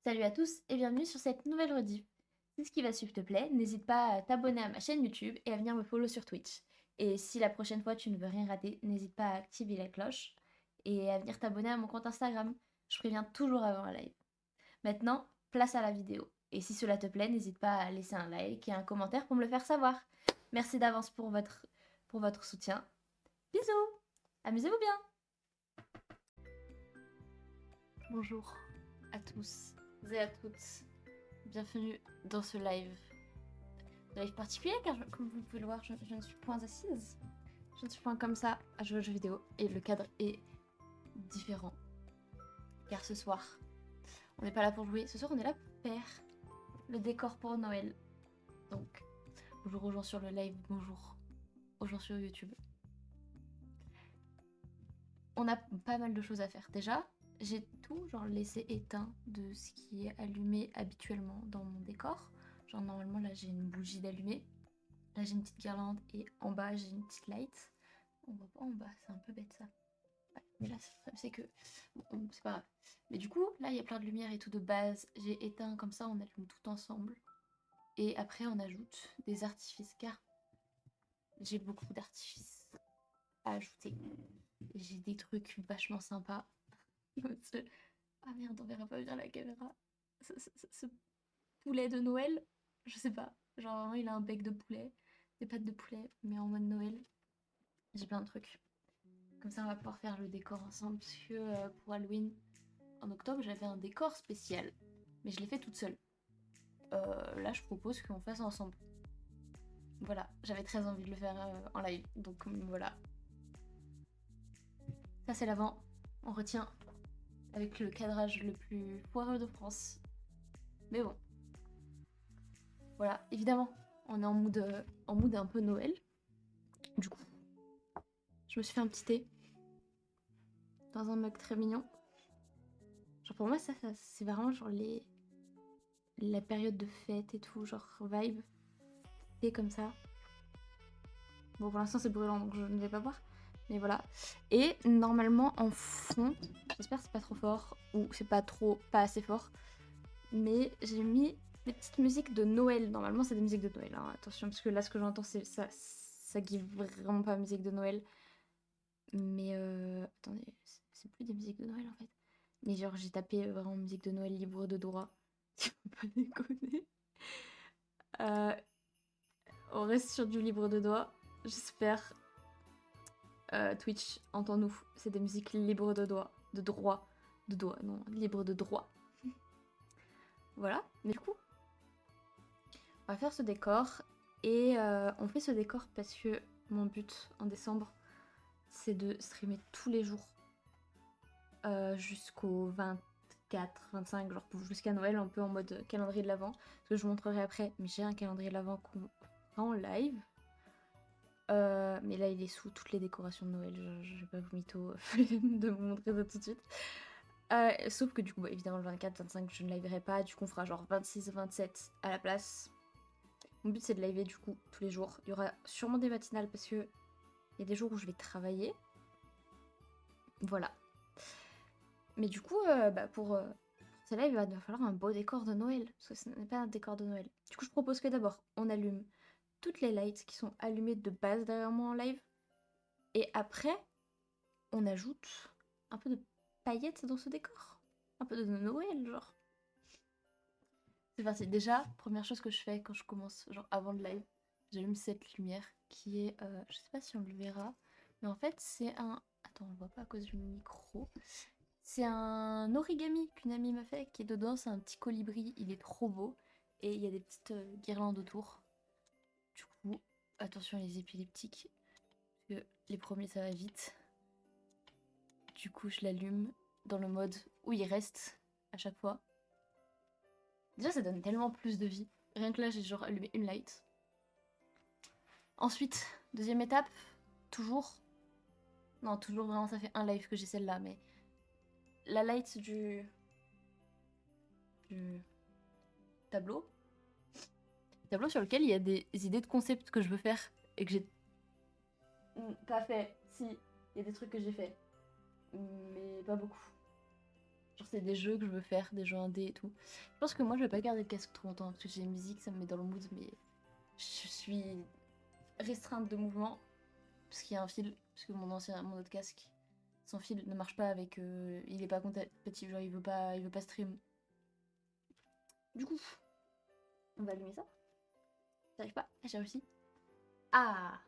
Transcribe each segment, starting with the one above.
Salut à tous et bienvenue sur cette nouvelle rediff. Si ce qui va suivre te plaît, n'hésite pas à t'abonner à ma chaîne YouTube et à venir me follow sur Twitch. Et si la prochaine fois tu ne veux rien rater, n'hésite pas à activer la cloche et à venir t'abonner à mon compte Instagram. Je préviens toujours avant un live. Maintenant, place à la vidéo. Et si cela te plaît, n'hésite pas à laisser un like et un commentaire pour me le faire savoir. Merci d'avance pour votre soutien. Bisous. Amusez-vous bien. Bonjour à tous et à toutes. Bienvenue dans ce live particulier car comme vous pouvez le voir, je ne suis point assise. Je ne suis point comme ça à jouer aux jeux vidéo et le cadre est différent. Car ce soir, on n'est pas là pour jouer, ce soir on est là pour faire le décor pour Noël. Donc, bonjour aux gens sur le live, bonjour aux gens sur YouTube. On a pas mal de choses à faire. Déjà, j'ai tout genre laissé éteint de ce qui est allumé habituellement dans mon décor. Genre normalement là j'ai une bougie d'allumée. Là j'ai une petite guirlande et en bas j'ai une petite light. On voit pas en bas, c'est un peu bête ça. Ouais, mais là c'est que... Bon, c'est pas grave. Mais du coup, là il y a plein de lumière et tout de base. J'ai éteint comme ça, on allume tout ensemble. Et après on ajoute des artifices car j'ai beaucoup d'artifices à ajouter. J'ai des trucs vachement sympas. Ah merde, on verra pas bien la caméra. Ce poulet de Noël, je sais pas. Genre vraiment il a un bec de poulet, des pattes de poulet, mais en mode Noël. J'ai plein de trucs. Comme ça, on va pouvoir faire le décor ensemble. Parce que pour Halloween, en octobre, j'avais un décor spécial. Mais je l'ai fait toute seule. Là, je propose qu'on fasse ensemble. Voilà, j'avais très envie de le faire en live. Donc voilà. Ça, c'est l'avant. On retient avec le cadrage le plus foireux de France. Mais bon. Voilà, évidemment, on est en mood un peu Noël. Du coup, je me suis fait un petit thé. Dans un mug très mignon. Genre pour moi, ça c'est vraiment genre la période de fête et tout, genre vibe. Thé comme ça. Bon, pour l'instant, c'est brûlant, donc je ne vais pas boire. Mais voilà. Et normalement, en fond, j'espère que c'est pas trop fort, ou c'est pas assez fort, mais j'ai mis des petites musiques de Noël. Normalement, c'est des musiques de Noël, hein. Attention, parce que là, ce que j'entends, c'est ça give vraiment pas musique de Noël. Mais attendez, c'est plus des musiques de Noël en fait. Mais genre, j'ai tapé vraiment musique de Noël libre de droit. Tu peux pas déconner. Euh, on reste sur du libre de droit. J'espère. Twitch, entends-nous. C'est des musiques libres de droit. De droit. De droit, non, libre de droit. Voilà. Mais du coup, on va faire ce décor. Et on fait ce décor parce que mon but en décembre, c'est de streamer tous les jours. Jusqu'au 24, 25, genre jusqu'à Noël, un peu en mode calendrier de l'Avent. Ce que je vous montrerai après, mais j'ai un calendrier de l'Avent qu'on fera en live. Mais là, il est sous toutes les décorations de Noël. Je vais pas vous mytho de vous montrer ça tout de suite. Sauf que du coup, bah, évidemment, le 24, 25, je ne liverai pas. Du coup, on fera genre 26, 27 à la place. Mon but, c'est de liver du coup tous les jours. Il y aura sûrement des matinales parce que il y a des jours où je vais travailler. Voilà. Mais du coup, pour ce live, il va falloir un beau décor de Noël. Parce que ce n'est pas un décor de Noël. Du coup, je propose que d'abord, on allume toutes les lights qui sont allumées de base derrière moi en live. Et après, on ajoute un peu de paillettes dans ce décor. Un peu de Noël, genre. C'est parti. Déjà, première chose que je fais quand je commence, genre avant le live, j'allume cette lumière qui est, je sais pas si on le verra, mais en fait c'est un... Attends, on le voit pas à cause du micro. C'est un origami qu'une amie m'a fait, qui est dedans, c'est un petit colibri, il est trop beau. Et il y a des petites guirlandes autour. Du coup, attention les épileptiques, parce que les premiers ça va vite. Du coup, je l'allume dans le mode où il reste à chaque fois. Déjà, ça donne tellement plus de vie. Rien que là, j'ai genre allumé une light. Ensuite, deuxième étape, toujours... Non, toujours vraiment, ça fait un live que j'ai celle-là, mais... La light du tableau. Tableau sur lequel il y a des idées de concept que je veux faire et que j'ai pas fait. Si, il y a des trucs que j'ai fait, mais pas beaucoup. Genre c'est des jeux que je veux faire, des jeux indés et tout. Je pense que moi je vais pas garder le casque trop longtemps parce que j'ai une musique, ça me met dans le mood, mais je suis restreinte de mouvement parce qu'il y a un fil, parce que mon autre casque, son fil ne marche pas avec, il est pas compatible, genre il veut pas stream. Du coup, on va allumer ça. J'arrive pas, j'ai réussi. Ah,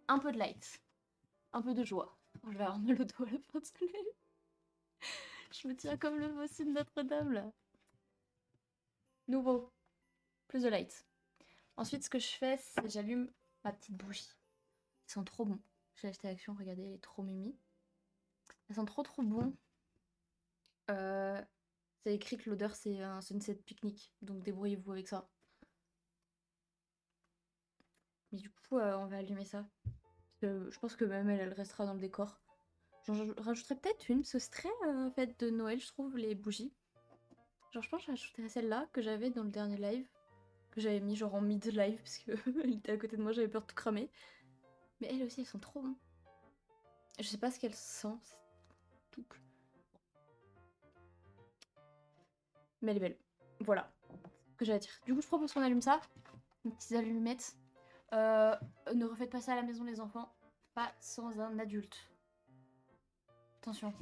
un peu de light, un peu de joie. Je vais avoir mal au dos à la fin de ce live. Je me tiens comme le bossu de Notre-Dame là. Nouveau, plus de light. Ensuite, ce que je fais, c'est j'allume ma petite bougie. Ils sont trop bons. J'ai acheté Action, regardez, elle est trop mimi. Elles sont trop trop bons. C'est écrit que l'odeur c'est un sunset pique-nique, donc débrouillez-vous avec ça. Mais du coup, on va allumer ça. Je pense que même elle restera dans le décor. J'en rajouterai peut-être une, ce serait fête de Noël, je trouve, les bougies. Genre, je pense que je rajouterai celle-là que j'avais dans le dernier live. Que j'avais mis genre en mid-live, parce qu'elle était à côté de moi, j'avais peur de tout cramer. Mais elles aussi, elles sont trop bonnes. Je sais pas ce qu'elles sentent, c'est tout. Mais elle est belle. Voilà. Ce que j'ai à dire. Du coup, je propose qu'on allume ça. Une petite allumette. Ne refaites pas ça à la maison, les enfants. Pas sans un adulte. Attention.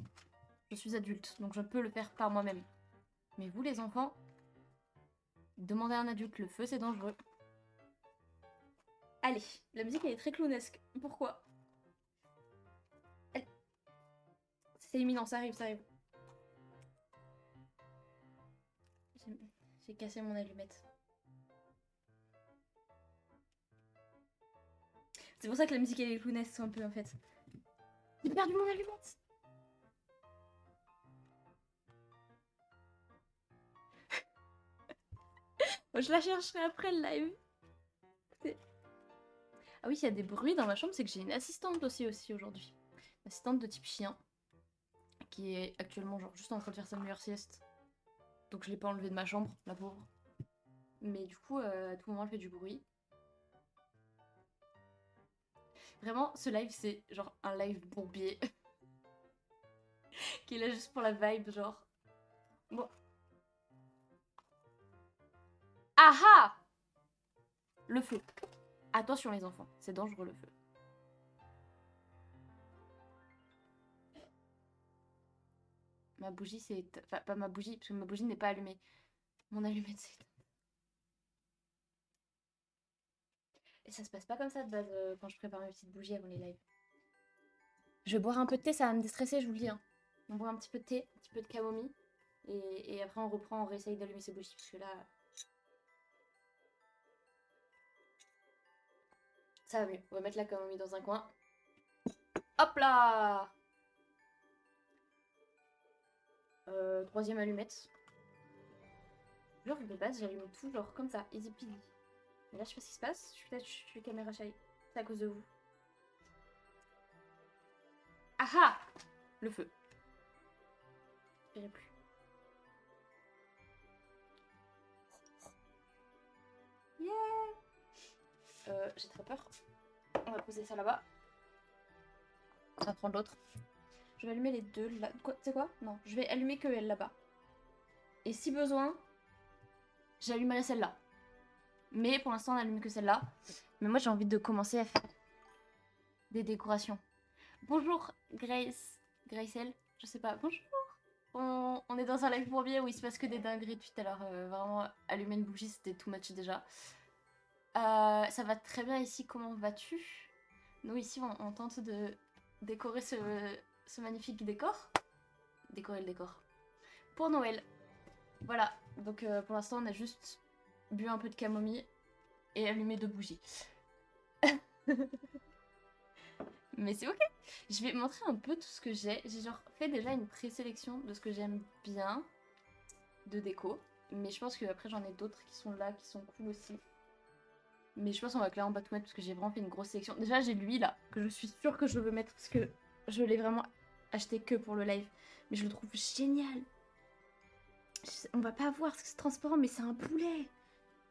Je suis adulte, donc je peux le faire par moi-même. Mais vous, les enfants, demandez à un adulte. Le feu, c'est dangereux. Allez. La musique, elle est très clownesque. Pourquoi? C'est imminent, ça arrive, ça arrive. J'ai cassé mon allumette. C'est pour ça que la musique elle est clownesque un peu en fait. J'ai perdu mon allumette. Bon, je la chercherai après le live. Ah oui, il y a des bruits dans ma chambre, c'est que j'ai une assistante aussi aujourd'hui. Assistante de type chien. Qui est actuellement genre juste en train de faire sa meilleure sieste. Donc je l'ai pas enlevée de ma chambre, la pauvre. Mais du coup, à tout moment, elle fait du bruit. Vraiment, ce live, c'est genre un live bourbier. Qui est là juste pour la vibe, genre. Bon. Ah ah! Le feu. Attention les enfants, c'est dangereux le feu. Ma bougie c'est... Enfin, pas ma bougie, parce que ma bougie n'est pas allumée. Mon allumette c'est... Et ça se passe pas comme ça de base quand je prépare mes petites bougies avant les lives. Je vais boire un peu de thé, ça va me déstresser, je vous le dis. Hein. On boit un petit peu de thé, un petit peu de camomille. Et après on reprend, on réessaye d'allumer ses bougies. Parce que là... Ça va mieux. On va mettre la camomille dans un coin. Hop là! Troisième allumette. Genre de base j'allume tout genre comme ça, easy peasy. Mais là je sais pas ce qui se passe, je suis caméra shy. C'est à cause de vous. Ah ah! Le feu. Je verrai plus. Yeah! J'ai très peur. On va poser ça là-bas. On va prendre l'autre. Je vais allumer les deux là. Quoi? C'est quoi? Non, je vais allumer que elle là-bas. Et si besoin, j'allumerai celle-là. Mais pour l'instant, on n'allume que celle-là. Mais moi, j'ai envie de commencer à faire des décorations. Bonjour, Grace. Gracel, je sais pas. Bonjour. On est dans un live bourbier où il se passe que des dingueries depuis tout à l'heure. Vraiment, allumer une bougie, c'était too much déjà. Ça va très bien ici. Comment vas-tu? Nous, ici, on tente de décorer ce magnifique décor. Décorer le décor. Pour Noël. Voilà. Donc, pour l'instant, on a juste bu un peu de camomille et allumé 2 bougies. Mais c'est ok. Je vais montrer un peu tout ce que j'ai. J'ai genre fait déjà une présélection de ce que j'aime bien de déco. Mais je pense qu'après j'en ai d'autres qui sont là, qui sont cool aussi. Mais je pense qu'on va clairement pas tout mettre parce que j'ai vraiment fait une grosse sélection. Déjà j'ai lui là, que je suis sûre que je veux mettre parce que je l'ai vraiment acheté que pour le live. Mais je le trouve génial. On va pas voir parce que c'est transparent mais c'est un poulet.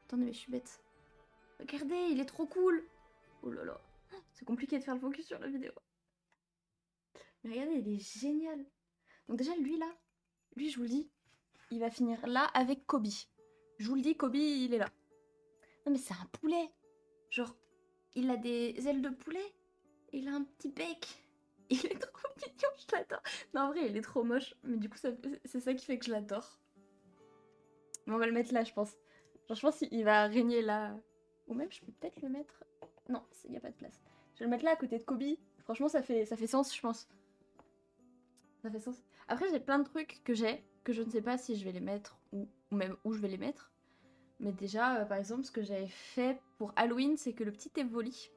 Attendez mais je suis bête. Regardez, il est trop cool. Oh là là. C'est compliqué de faire le focus sur la vidéo. Mais regardez, il est génial. Donc déjà, lui là, Lui, je vous le dis, il va finir là avec Kobe. Je vous le dis, Kobe, il est là. Non, mais c'est un poulet. Genre, il a des ailes de poulet. Il a un petit bec. Il est trop mignon, je l'adore. Non, en vrai, il est trop moche. Mais du coup, c'est ça qui fait que je l'adore. Mais on va le mettre là, je pense. Genre, je pense qu'il va régner là. Ou même, je peux peut-être le mettre... Non, il n'y a pas de place. Je vais le mettre là, à côté de Kobe. Franchement, ça fait sens, je pense. Ça fait sens. Après, j'ai plein de trucs que je ne sais pas si je vais les mettre ou même où je vais les mettre. Mais déjà, par exemple, ce que j'avais fait pour Halloween, c'est que le petit Evoli...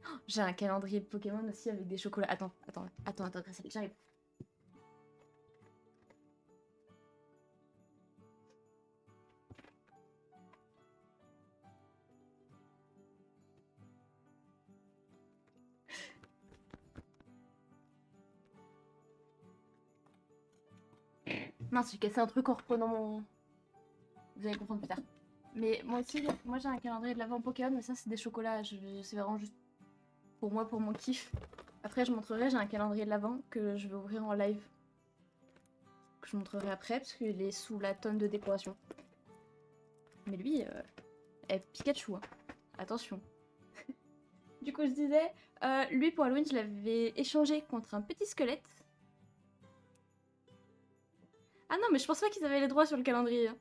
Oh, j'ai un calendrier Pokémon aussi avec des chocolats. Attends, Gracel, j'arrive. Mince, j'ai cassé un truc en reprenant mon... Vous allez comprendre plus tard. Mais moi aussi, moi j'ai un calendrier de l'avant Pokémon, mais ça c'est des chocolats. C'est vraiment juste pour moi, pour mon kiff. Après, je montrerai, j'ai un calendrier de l'avant que je vais ouvrir en live. Que je montrerai après, parce qu'il est sous la tonne de décoration. Mais lui, Pikachu, hein. Attention. Du coup, je disais, lui pour Halloween, je l'avais échangé contre un petit squelette. Ah non, mais je pense pas qu'ils avaient les droits sur le calendrier. Hein.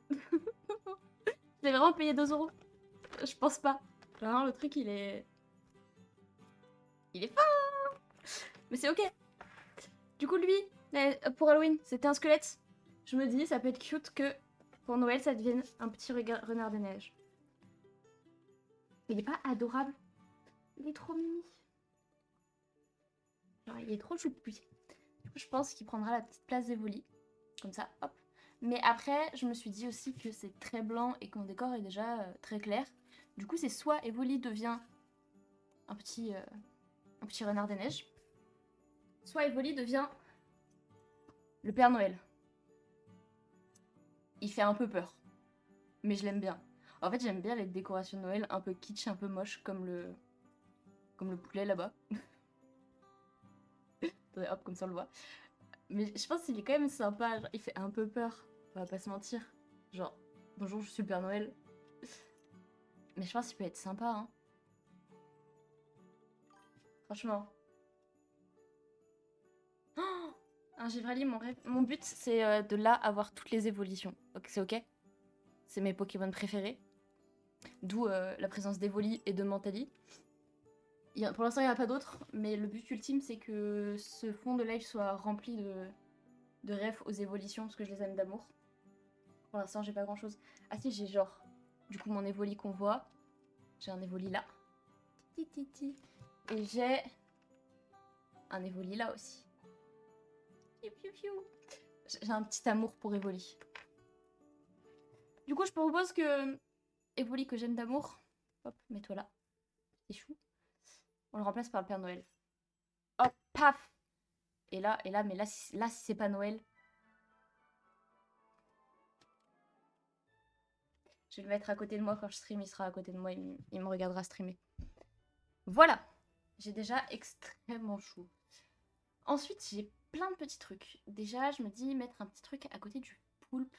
Je l'ai vraiment payé 2 €. Je pense pas. Genre, le truc, il est... Il est fort. Mais c'est ok. Du coup, lui, pour Halloween, c'était un squelette. Je me dis, ça peut être cute que pour Noël, ça devienne un petit renard des neiges. Il est pas adorable. Il est trop mimi. Genre, il est trop choupi. Du coup, je pense qu'il prendra la petite place d'Evoli. Comme ça, hop. Mais après, je me suis dit aussi que c'est très blanc et que mon décor est déjà très clair. Du coup, c'est soit Evoli devient un petit renard des neiges, soit Evoli devient le Père Noël. Il fait un peu peur, mais je l'aime bien. En fait, j'aime bien les décorations de Noël un peu kitsch, un peu moche, comme le poulet là-bas. Attendez, hop, comme ça on le voit. Mais je pense qu'il est quand même sympa, genre, il fait un peu peur, on va pas se mentir. Genre, bonjour, je suis le Père Noël. Mais je pense qu'il peut être sympa, hein. Franchement. Oh, un Givrali, mon but, c'est de là avoir toutes les évolutions. Donc c'est ok. C'est mes Pokémon préférés. D'où la présence d'Evoli et de Mentali. Pour l'instant, il n'y en a pas d'autres, mais le but ultime, c'est que ce fond de live soit rempli de refs aux évolutions, parce que je les aime d'amour. Pour l'instant, j'ai pas grand chose. Ah si, j'ai genre, du coup, mon Evoli qu'on voit. J'ai un Evoli là. Titi. Et j'ai un Evoli là aussi. Piou, piou, piou. J'ai un petit amour pour Evoli. Du coup, je propose que Evoli que j'aime d'amour, hop, mets-toi là. C'est chou. On le remplace par le Père Noël. Hop, paf. Et là, mais là, si c'est pas Noël, je vais le mettre à côté de moi quand je stream, il sera à côté de moi, il me regardera streamer. Voilà. J'ai déjà extrêmement chou. Ensuite, j'ai plein de petits trucs. Déjà, je me dis mettre un petit truc à côté du poulpe.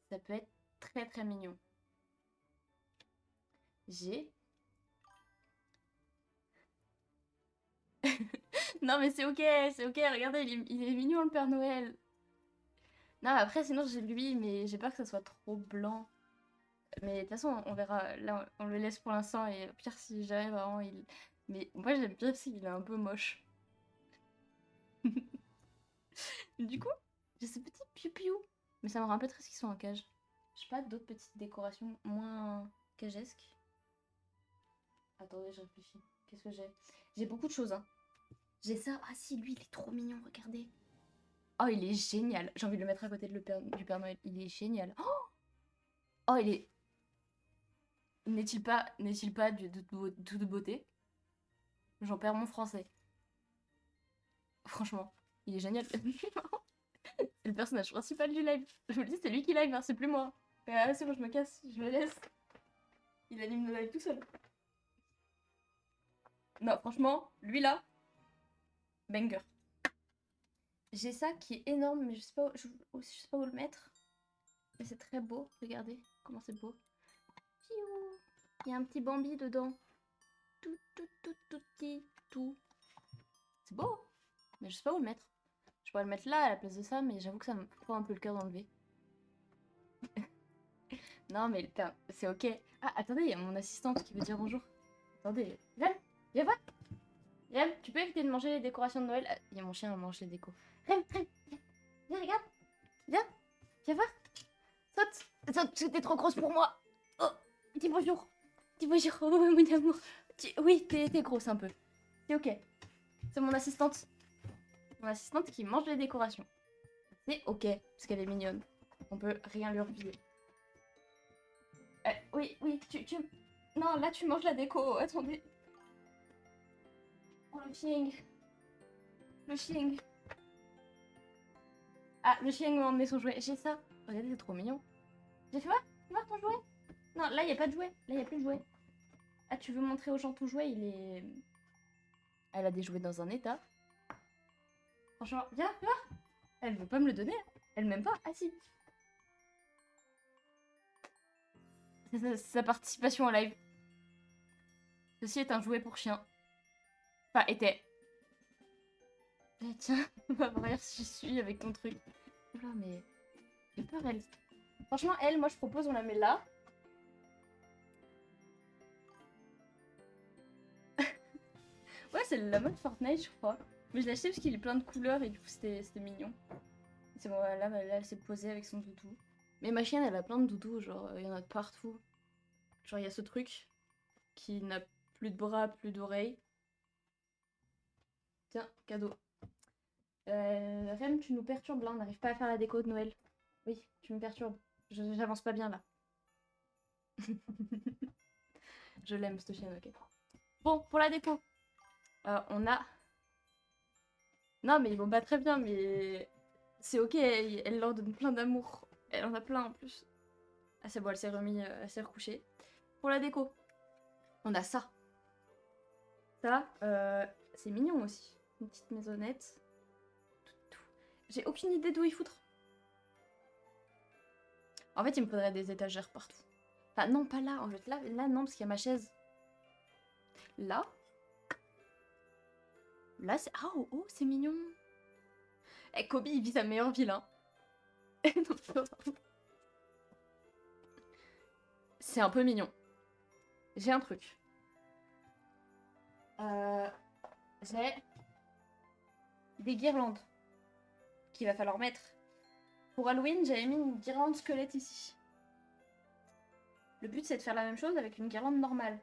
Ça peut être très très mignon. J'ai... Non mais c'est ok, regardez, il est mignon le Père Noël. Non, après, sinon j'ai lui, mais j'ai peur que ça soit trop blanc. Mais de toute façon, on verra. Là, on le laisse pour l'instant, et au pire, si jamais vraiment il... Mais moi, j'aime bien parce qu'il est un peu moche. Du coup, j'ai ce petit piou-piou. Mais ça me rend un peu triste qu'ils soient en cage. Je sais pas d'autres petites décorations moins cagesques. Attendez, je réfléchis. Qu'est-ce que j'ai? J'ai beaucoup de choses, hein. J'ai ça. Ah si, lui, il est trop mignon, regardez. Oh, il est génial. J'ai envie de le mettre à côté du Père Noël. Il est génial. Oh, il est... N'est-il pas de toute beauté? J'en perds mon français. Franchement, il est génial. C'est le personnage principal du live. Je vous le dis, c'est lui qui live, hein, c'est plus moi. Ah, c'est bon, je me casse, je le laisse. Il anime le live tout seul. Non, franchement, lui là, banger. J'ai ça qui est énorme, mais je sais pas, je sais pas où le mettre. Mais c'est très beau, regardez comment c'est beau. Piou. Il y a un petit Bambi dedans. Tout, tout, tout, tout petit, tout. C'est beau, mais je sais pas où le mettre. Je pourrais le mettre là à la place de ça, mais j'avoue que ça me prend un peu le cœur d'enlever. Non, mais c'est ok. Ah, attendez, il y a mon assistante qui veut dire bonjour. Attendez, Rem, viens voir. Rem, tu peux éviter de manger les décorations de Noël? Ah, il y a mon chien, il mange les décos. Rem, viens, regarde. Viens, viens voir. Saute. Saute, t'es trop grosse pour moi. Oh, dis bonjour. Dis bonjour, oh, mon amour. Oui, t'es grosse un peu. C'est ok. C'est mon assistante. Mon assistante qui mange les décorations. C'est ok, parce qu'elle est mignonne. On peut rien lui refiler. Oui, tu... Non, là tu manges la déco, attendez. Oh, le chien. Le chien. Ah, le chien m'a emmené son jouet. J'ai ça. Regardez, c'est trop mignon. J'ai fait voir, tu vois ton jouet? Non, là, il a pas de jouet. Là, il a plus de jouet. Ah, tu veux montrer aux gens ton jouet? Il est... Elle a des jouets dans un état. Franchement, viens, tu vois? Elle veut pas me le donner. Elle m'aime pas. Ah si. C'est sa participation au live. Ceci est un jouet pour chien. Enfin, était. Eh, tiens, on va voir si je suis avec ton truc. Oula, mais... J'ai peur, elle. Franchement, elle, moi, je propose, on la met là. Ouais, c'est la mode Fortnite, je crois. Mais je l'ai acheté parce qu'il est plein de couleurs et du coup, c'était mignon. C'est bon, là, elle s'est posée avec son doudou. Mais ma chienne, elle a plein de doudous, genre, il y en a de partout. Genre, il y a ce truc qui n'a plus de bras, plus d'oreilles. Tiens, cadeau. Rem, tu nous perturbes là, on n'arrive pas à faire la déco de Noël. Oui, tu me perturbes. J'avance pas bien là. Je l'aime, cette chienne, ok. Bon, pour la déco. On a... Non, mais ils vont pas très bien, mais... C'est ok, elle leur donne plein d'amour. Elle en a plein en plus. Ah, c'est bon, elle s'est remise, elle s'est recouchée. Pour la déco, on a ça. Ça, c'est mignon aussi. Une petite maisonnette. J'ai aucune idée d'où y foutre. En fait, il me faudrait des étagères partout. Enfin, non, pas là. En fait, là non, parce qu'il y a ma chaise. Là. Là, c'est... Ah, oh, c'est mignon. Eh, Kobe, il vit sa meilleure ville, hein. C'est un peu mignon. J'ai un truc. J'ai des guirlandes qu'il va falloir mettre. Pour Halloween, j'avais mis une guirlande squelette ici. Le but, c'est de faire la même chose avec une guirlande normale.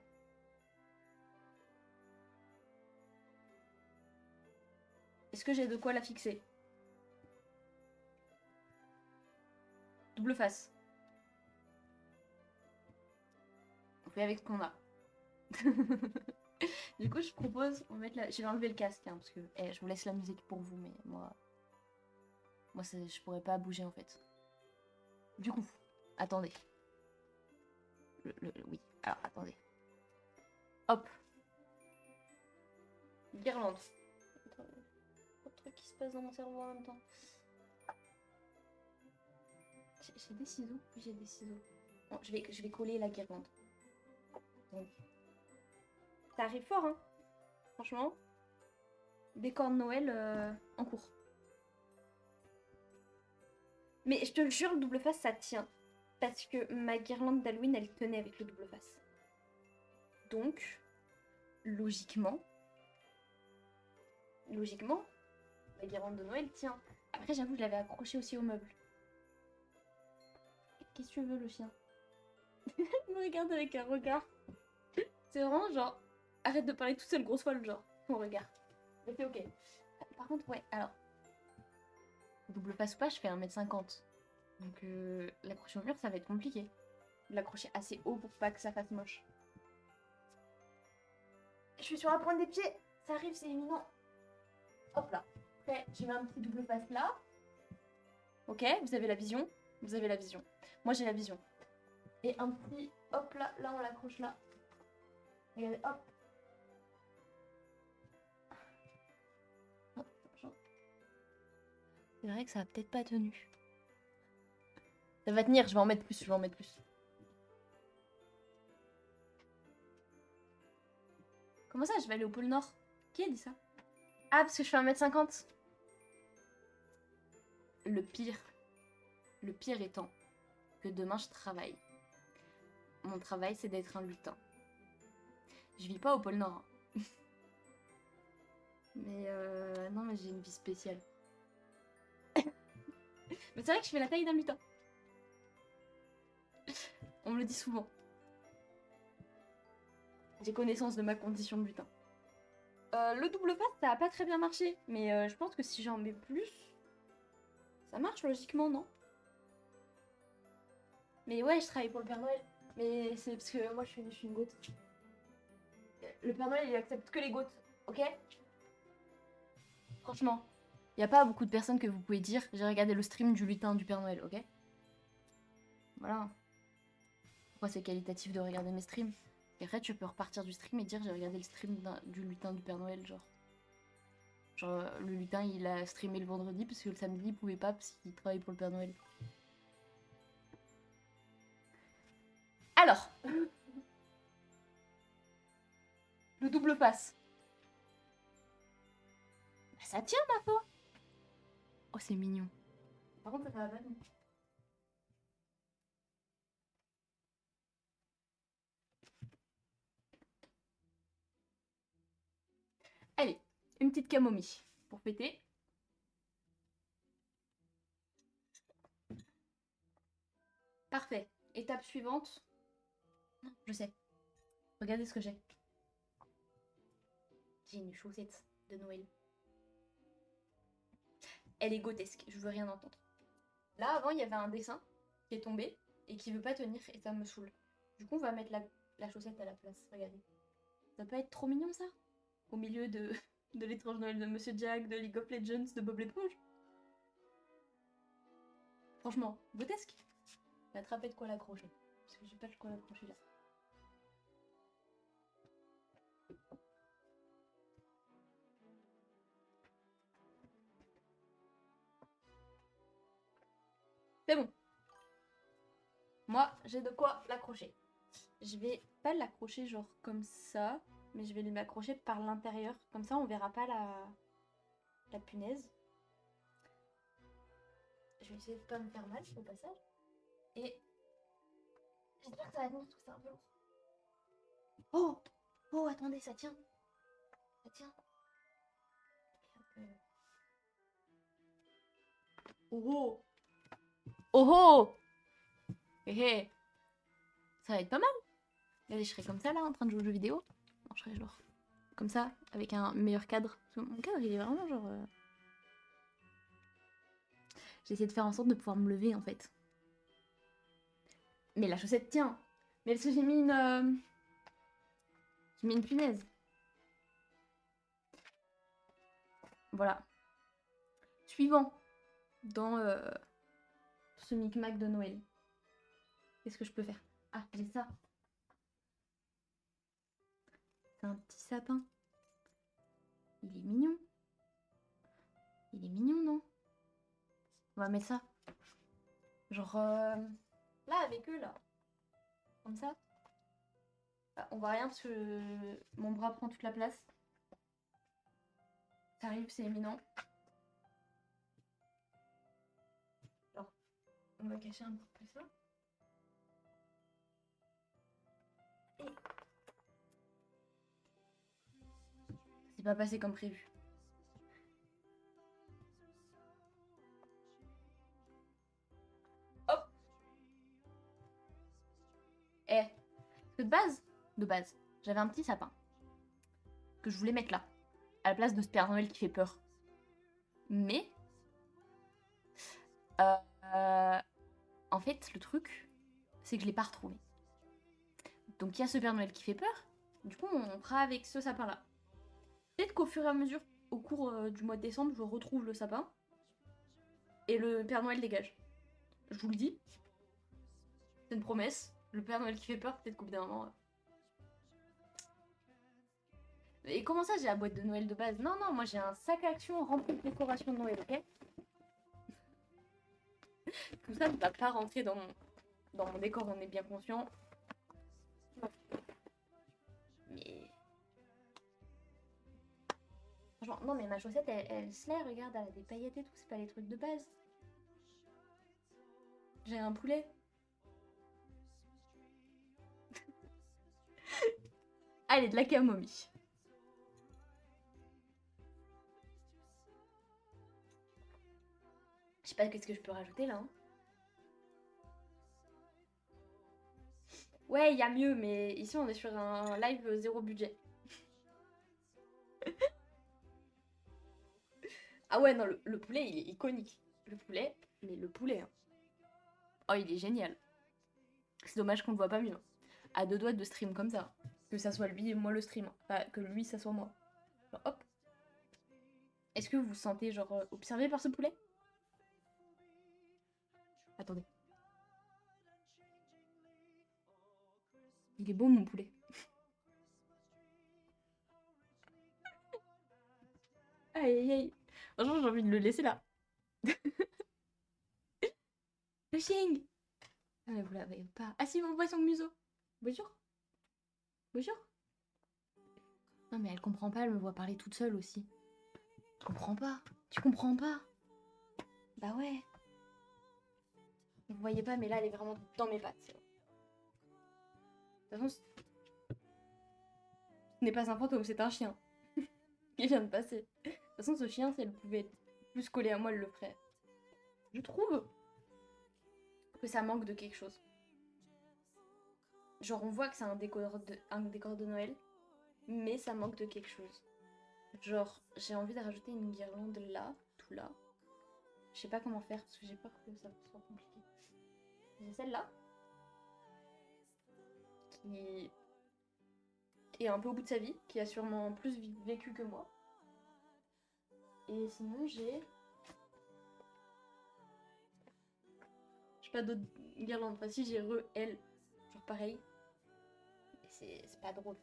Est-ce que j'ai de quoi la fixer? Double face. On fait avec ce qu'on a. Du coup, je propose, on va mettre la... Je vais enlever le casque, hein, parce que je vous laisse la musique pour vous, mais moi je pourrais pas bouger en fait. Du coup, attendez. Oui, alors attendez. Hop. Guirlande. Attends, trop de trucs qui se passent dans mon cerveau en même temps. J'ai des ciseaux? Oui, j'ai des ciseaux. Bon, je vais coller la guirlande. Donc, ça arrive fort, hein. Franchement. Décor de Noël en cours. Mais je te le jure, le double face, ça tient. Parce que ma guirlande d'Halloween, elle tenait avec le double face. Donc, logiquement, la guirlande de Noël tient. Après, j'avoue, je l'avais accrochée aussi au meuble. Qu'est-ce que tu veux, le chien? Il me regarde avec un regard. C'est vraiment genre, arrête de parler toute seule, grosse folle, genre, mon regard. Mais c'est ok. Par contre, ouais, alors, double face ou pas, je fais 1m50. Donc, l'accrocher au mur, ça va être compliqué. L'accrocher assez haut pour pas que ça fasse moche. Je suis sur la pointe des pieds. Ça arrive, c'est éminent. Hop là. Après, je mets un petit double face là. Ok, vous avez la vision. Vous avez la vision. Moi, j'ai la vision. Et un petit... Hop là, là, on l'accroche là. Regardez, hop. C'est vrai que ça a peut-être pas tenu. Ça va tenir, je vais en mettre plus, je vais en mettre plus. Comment ça, je vais aller au pôle Nord? Qui a dit ça? Ah, parce que je fais 1m50. Le pire étant que demain je travaille. Mon travail, c'est d'être un lutin. Je vis pas au pôle Nord. Hein. Mais non, mais j'ai une vie spéciale. Mais c'est vrai que je fais la taille d'un lutin. On me le dit souvent. J'ai connaissance de ma condition de lutin. Le double face, ça a pas très bien marché. Mais je pense que si j'en mets plus, ça marche logiquement, non? Mais ouais, je travaille pour le Père Noël. Mais c'est parce que moi, je suis une goth. Le Père Noël, il accepte que les goths, ok? Franchement, il y a pas beaucoup de personnes que vous pouvez dire j'ai regardé le stream du lutin du Père Noël, ok? Voilà. Pourquoi c'est qualitatif de regarder mes streams? Et après, tu peux repartir du stream et dire j'ai regardé le stream du lutin du Père Noël, genre. Genre, le lutin, il a streamé le vendredi parce que le samedi, il pouvait pas parce qu'il travaille pour le Père Noël. Alors, le double face. Bah, ça tient, ma foi. Oh, c'est mignon. Par contre, ça va pas, non. Allez, une petite camomille pour péter. Parfait. Étape suivante. Non, je sais. Regardez ce que j'ai. J'ai une chaussette de Noël. Elle est grotesque, je veux rien entendre. Là, avant, il y avait un dessin qui est tombé et qui veut pas tenir et ça me saoule. Du coup, on va mettre la chaussette à la place. Regardez. Ça peut être trop mignon, ça? Au milieu de, de l'étrange Noël de Monsieur Jack, de League of Legends, de Bob l'éponge. Franchement, grotesque. Je vais attraper de quoi l'accrocher. Parce que j'ai pas de quoi l'accrocher là. C'est bon. Moi, j'ai de quoi l'accrocher. Je vais pas l'accrocher genre comme ça, mais je vais l'accrocher par l'intérieur. Comme ça, on verra pas la punaise. Je vais essayer de pas me faire mal au passage. Et j'espère que ça va tenir tout ça un peu. Oh! Oh, attendez, ça tient. Ça tient. Oh oh! Oh oh! Hé hé! Ça va être pas mal. Regardez, je serais comme ça là, en train de jouer aux jeux vidéo. Non, je serais genre comme ça, avec un meilleur cadre. Parce que mon cadre, il est vraiment genre... J'ai essayé de faire en sorte de pouvoir me lever, en fait. Mais la chaussette tient. Mais parce que j'ai mis une... J'ai mis une punaise. Voilà. Suivant. Dans ce micmac de Noël. Qu'est-ce que je peux faire? Ah, j'ai ça. C'est un petit sapin. Il est mignon. Il est mignon, non? On va mettre ça. Genre... là, avec eux, là. Comme ça. Ah, on voit rien parce que mon bras prend toute la place. Ça arrive, c'est éminent. Alors, on va cacher un petit peu ça. Et... c'est pas passé comme prévu. Hop! Eh! de base, j'avais un petit sapin. Que je voulais mettre là. À la place de ce Père Noël qui fait peur. Mais... en fait, le truc, c'est que je l'ai pas retrouvé. Donc il y a ce Père Noël qui fait peur. Du coup, on fera avec ce sapin-là. Peut-être qu'au fur et à mesure, au cours du mois de décembre, je retrouve le sapin. Et le Père Noël dégage. Je vous le dis. C'est une promesse. Le Père Noël qui fait peur, peut-être qu'au bout d'un moment... Et comment ça, j'ai la boîte de Noël de base? Non, non, moi j'ai un sac à action rempli de décorations de Noël, ok? Tout ça ne va pas rentrer dans mon décor, on est bien conscient. Mais... Franchement, non mais ma chaussette, elle se lève, regarde, elle a des paillettes et tout, c'est pas les trucs de base. J'ai un poulet. Allez, de la camomille. Je sais pas qu'est-ce que je peux rajouter là. Hein. Ouais, il y a mieux, mais ici on est sur un live zéro budget. Ah ouais, non, le poulet, il est iconique. Le poulet, mais le poulet. Hein. Oh, il est génial. C'est dommage qu'on le voit pas mieux. À deux doigts de stream comme ça. Que ça soit lui et moi le stream. Pas que lui, ça soit moi. Genre, hop. Est-ce que vous vous sentez genre observé par ce poulet? Attendez. Il est beau mon poulet. Aïe aïe aïe. Franchement, j'ai envie de le laisser là. Le ching. Ah mais vous la voyez pas. Ah si, on voit son museau. Bonjour. Bonjour. Non mais elle comprend pas, elle me voit parler toute seule aussi. Je comprends pas. Tu comprends pas? Bah ouais. Vous voyez pas, mais là, elle est vraiment dans mes pattes. De toute façon, ce n'est pas un fantôme, c'est un chien. Il vient de passer. De toute façon, ce chien, si elle pouvait être plus collée à moi, elle le ferait. Je trouve que ça manque de quelque chose. Genre, on voit que c'est un décor de Noël, mais ça manque de quelque chose. Genre, j'ai envie de rajouter une guirlande là, tout là. Je sais pas comment faire, parce que j'ai peur que ça soit compliqué. J'ai celle-là, qui est un peu au bout de sa vie, qui a sûrement plus vécu que moi. Et sinon, j'ai pas d'autres guirlandes. Enfin, si j'ai elle, genre pareil. C'est pas drôle.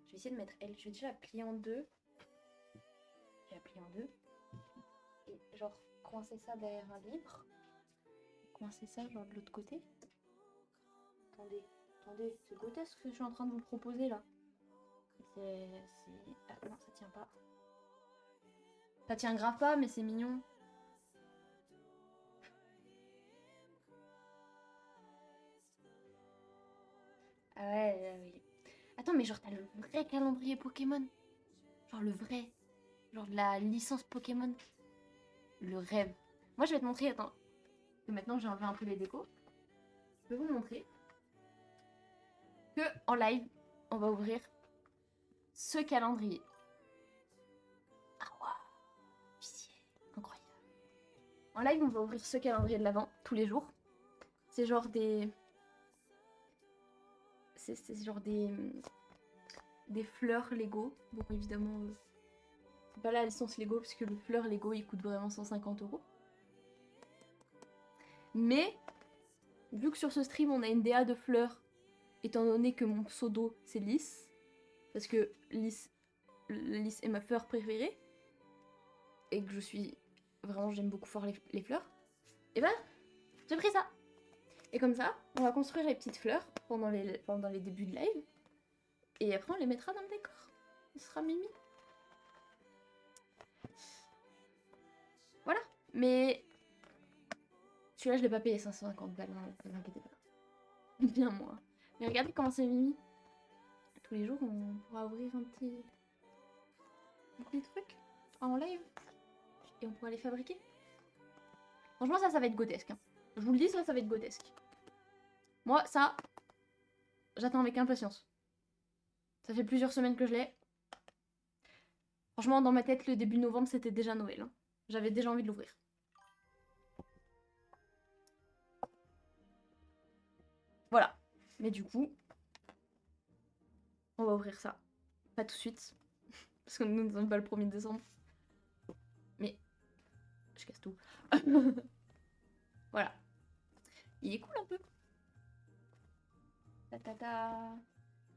Je vais essayer de mettre elle. Je vais déjà la plier en deux. Je vais la plier en deux. Et genre coincer ça derrière un livre. Coincer ça genre de l'autre côté. Attendez, c'est grotesque ce que je suis en train de vous proposer là. C'est... Ah non, ça tient pas. Ça tient grave pas, mais c'est mignon. Ah ouais, oui. Attends, mais genre, t'as le vrai calendrier Pokémon. Genre le vrai. Genre de la licence Pokémon. Le rêve. Moi, je vais te montrer, attends. Que maintenant, j'ai enlevé un peu les décos. Je vais vous montrer que en live, on va ouvrir ce calendrier. Ah waouh, incroyable. En live, on va ouvrir ce calendrier de l'Avent tous les jours. C'est genre des... C'est genre des fleurs Lego. Bon, évidemment, c'est pas la licence Lego, parce que le fleur Lego, il coûte vraiment 150 €. Mais, vu que sur ce stream, on a une DA de fleurs, étant donné que mon pseudo, c'est Lys, parce que Lys est ma fleur préférée, et que je suis... Vraiment, j'aime beaucoup fort les fleurs. Et ben, j'ai pris ça. Et comme ça, on va construire les petites fleurs pendant les débuts de live. Et après, on les mettra dans le décor. Ce sera mimi. Voilà. Mais celui-là, je l'ai pas payé 550 balles, hein, ne vous inquiétez pas. Bien moins. Mais regardez comment c'est mimi. Tous les jours, on pourra ouvrir un petit truc en live. Et on pourra les fabriquer. Franchement, ça va être grotesque. Hein. Je vous le dis, ça va être grotesque. Moi, ça, j'attends avec impatience. Ça fait plusieurs semaines que je l'ai. Franchement, dans ma tête, le début novembre, c'était déjà Noël. Hein. J'avais déjà envie de l'ouvrir. Voilà. Mais du coup, on va ouvrir ça. Pas tout de suite. Parce que nous ne sommes pas le 1er décembre. Mais je casse tout. Voilà. Il est cool un peu. Ta ta ta.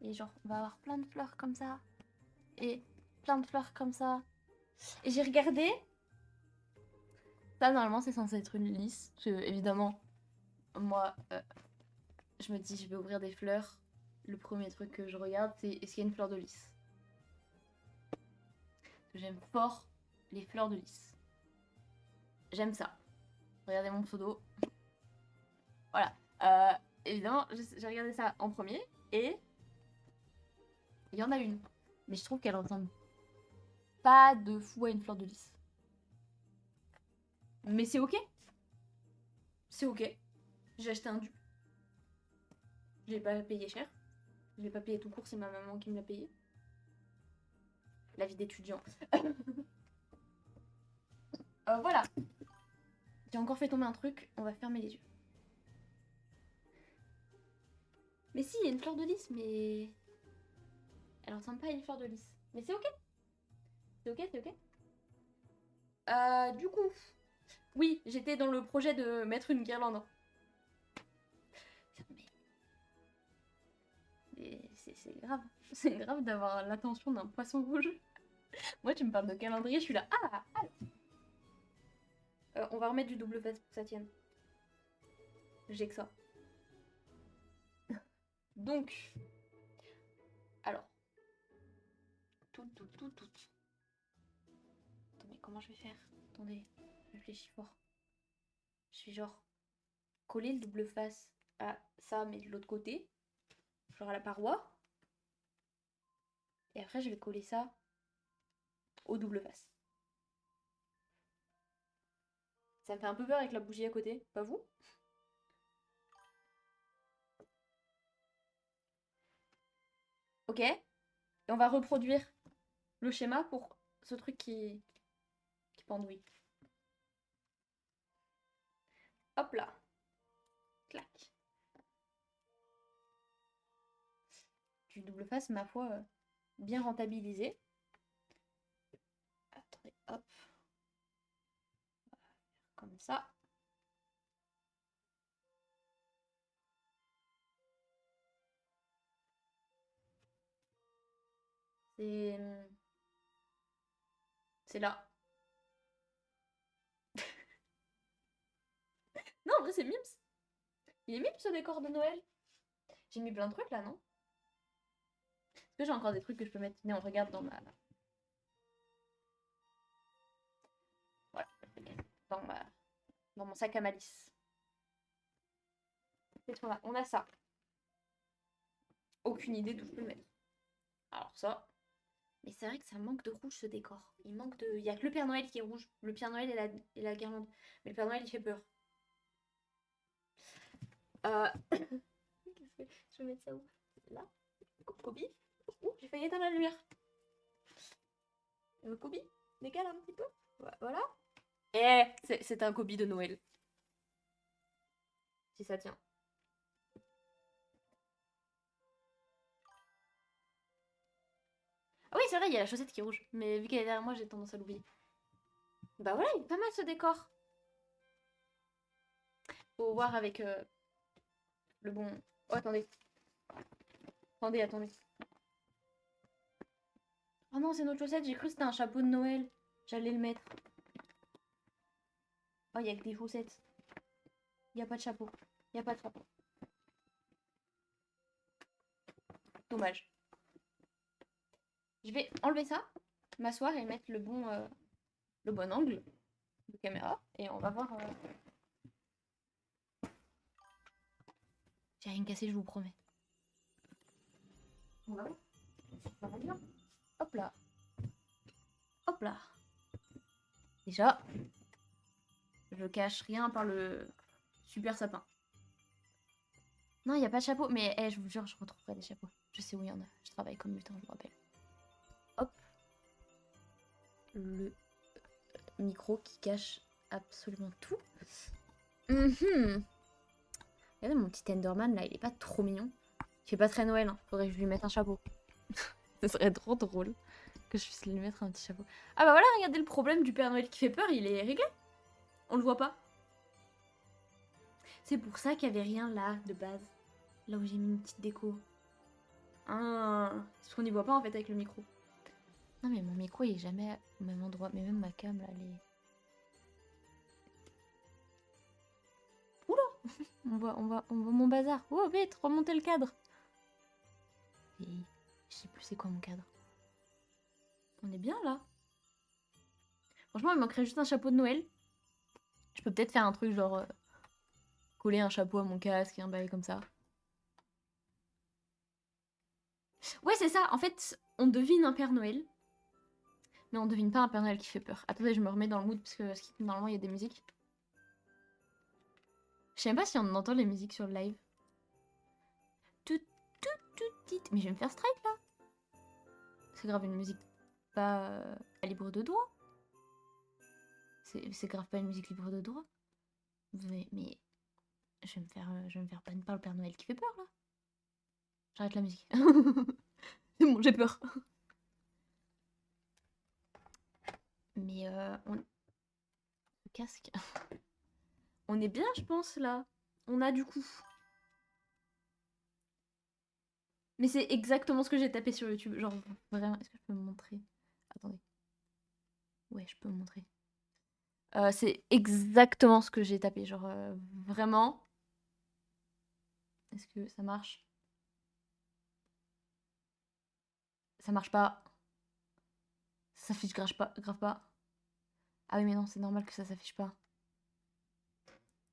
Et genre, on va avoir plein de fleurs comme ça. Et plein de fleurs comme ça. Et j'ai regardé. Ça, normalement, c'est censé être une lisse. Parce que, évidemment, moi, je me dis, je vais ouvrir des fleurs. Le premier truc que je regarde, c'est est-ce qu'il y a une fleur de lys. Parce que j'aime fort les fleurs de lys. J'aime ça. Regardez mon pseudo. Voilà. Évidemment, j'ai regardé ça en premier. Et il y en a une. Mais je trouve qu'elle ressemble pas de fou à une fleur de lys. Mais c'est ok. C'est ok. J'ai acheté un dupe. Je l'ai pas payé cher. Je l'ai pas payé tout court, c'est ma maman qui me l'a payé. La vie d'étudiant. Voilà. J'ai encore fait tomber un truc. On va fermer les yeux. Mais si, il y a une fleur de lys, mais... Elle ressemble pas à une fleur de lys. Mais c'est ok. C'est ok, c'est ok. Du coup... Oui, j'étais dans le projet de mettre une guirlande. Mais c'est grave. C'est grave d'avoir l'attention d'un poisson rouge. Moi, tu me parles de calendrier, je suis là. Ah, on va remettre du double face pour que ça tienne. J'ai que ça. Donc... Alors... Tout. Attends, mais comment je vais faire? Attendez, je réfléchis fort. Je vais genre coller le double face à ça, mais de l'autre côté. Genre à la paroi. Et après, je vais coller ça au double face. Ça me fait un peu peur avec la bougie à côté, pas vous? Ok. Et on va reproduire le schéma pour ce truc qui pendouille. Hop là. Clac. Du double face, ma foi, bien rentabilisé. Attendez, hop. Comme ça. C'est là. Non, en vrai, c'est Mims. Il est Mims ce décor de Noël. J'ai mis plein de trucs là, non? Est-ce que j'ai encore des trucs que je peux mettre? Mais on regarde dans ma... Voilà. Dans mon sac à malice. Qu'est-ce qu'on a? On a ça. Aucune idée d'où je peux le mettre. Alors ça. Mais c'est vrai que ça manque de rouge ce décor. Il manque de... Il n'y a que le Père Noël qui est rouge. Le Père Noël et la guirlande. Mais le Père Noël il fait peur. Je vais mettre ça où? Là? Kobe? Ouh, j'ai failli éteindre la lumière. Kobe? Décale un petit peu. Voilà. Eh, c'est un Kobe de Noël. Si ça tient. Ah oui, c'est vrai, il y a la chaussette qui est rouge. Mais vu qu'elle est derrière moi, j'ai tendance à l'oublier. Bah voilà, il est pas mal ce décor. Faut voir avec le bon... Oh, attendez. Attendez. Oh non, c'est notre chaussette, j'ai cru que c'était un chapeau de Noël. J'allais le mettre. Oh, il y a que des chaussettes. Il n'y a pas de chapeau. Il n'y a pas de chapeau. Dommage. Je vais enlever ça, m'asseoir et mettre le bon angle de caméra. Et on va voir... J'ai rien cassé, je vous promets. On va voir. Hop là. Hop là. Déjà, je cache rien par le super sapin. Non, il n'y a pas de chapeau. Mais je vous jure, je retrouverai des chapeaux. Je sais où il y en a. Je travaille comme mutant, je vous rappelle. Hop. Le micro qui cache absolument tout. Regardez mon petit Enderman là, il est pas trop mignon. Il fait pas très Noël, hein. Faudrait que je lui mette un chapeau. Ce serait trop drôle que je puisse lui mettre un petit chapeau. Ah bah voilà, regardez le problème du Père Noël qui fait peur, il est réglé. On le voit pas. C'est pour ça qu'il y avait rien là de base. Là où j'ai mis une petite déco. Ah, parce qu'on n'y voit pas en fait avec le micro. Non mais mon micro il est jamais au même endroit. Mais même ma cam là, elle est... On voit mon bazar. Oh, vite, remontez le cadre. Et je sais plus c'est quoi mon cadre. On est bien là. Franchement, il manquerait juste un chapeau de Noël. Je peux peut-être faire un truc genre coller un chapeau à mon casque et un bail comme ça. Ouais, c'est ça. En fait, on devine un Père Noël. Mais on devine pas un Père Noël qui fait peur. Attendez, je me remets dans le mood parce que normalement il y a des musiques. Je sais même pas si on entend les musiques sur le live. Tout, mais je vais me faire strike là. C'est grave une musique pas libre de droit. C'est grave pas une musique libre de droit. Mais je vais me faire ban par le Père Noël qui fait peur là. J'arrête la musique. C'est bon, j'ai peur. Mais le casque. On est bien, je pense là. On a du coup. Mais c'est exactement ce que j'ai tapé sur YouTube. Genre vraiment, est-ce que je peux me montrer? Attendez. Ouais, je peux me montrer. C'est exactement ce que j'ai tapé. Genre vraiment. Est-ce que ça marche? Ça marche pas. Ça s'affiche grave pas. Ah oui, mais non, c'est normal que ça s'affiche pas.